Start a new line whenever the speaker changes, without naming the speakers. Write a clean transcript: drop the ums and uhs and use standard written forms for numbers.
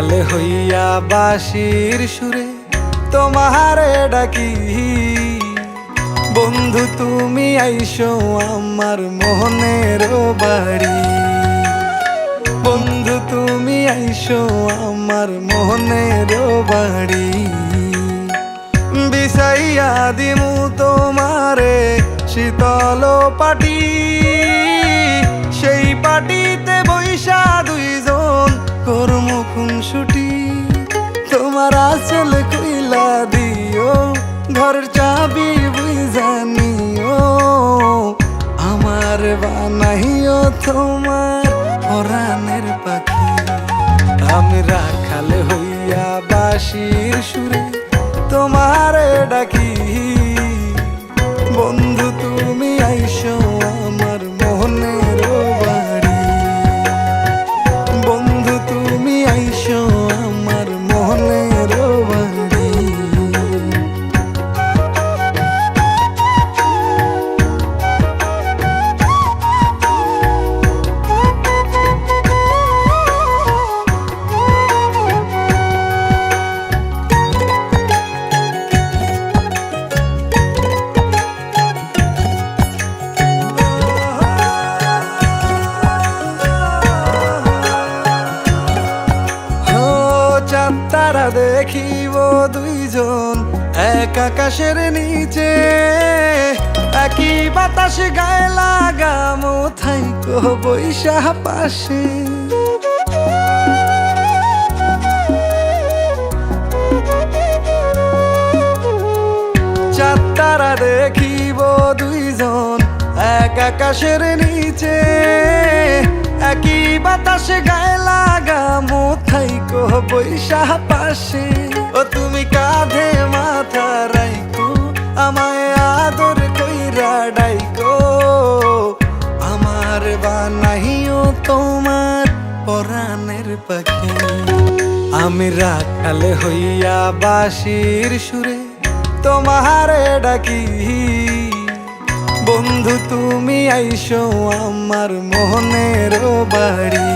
রাখালে হইয়া বাঁশির সুরে তোমারে ডাকি। বন্ধু তুমি আইসো আমার মনের বাড়ি, বন্ধু তুমি আইসো আমার মনের বাড়ি। বিছাইয়া দিমু তোমারে শীতল পাটি, সেই পাটিতে বৈশা দুইজন করমু খুনসুটি। তোমার আঁচল কইলা দিও, ঘরের চাবি বুইঝা নিও, আমার বানাইও তোমার পরাণের পাখি। আমি রাখাল হইয়া বাঁশির সুরে তোমারে ডাকি। বন্ধু তুমি আইসো আমার মনের বাড়ি, বন্ধু তুমি আইসো আমার মনের বাড়ি। তারা দেখিব দুইজন এক আকাশের নিচে, একই বাতাস গায়ে লাগামো থাইকো বৈশা পাশে। চাঁদ তারা দেখিব দুইজন এক আকাশের নিচে, একই বাতাস গায়ে লাগামো থাইকো বৈশা পাশে। ও তুমি কাঁধে মাথা রাইকো, আমায় আদর কইরা ডাইকো, আমার বানাইও তোমার পরাণের পাখি। আমি রাখাল হইয়া বাঁশির সুরে তোমারে ডাকি। বন্ধু তুমি আইসো আমার মনের বাড়ি।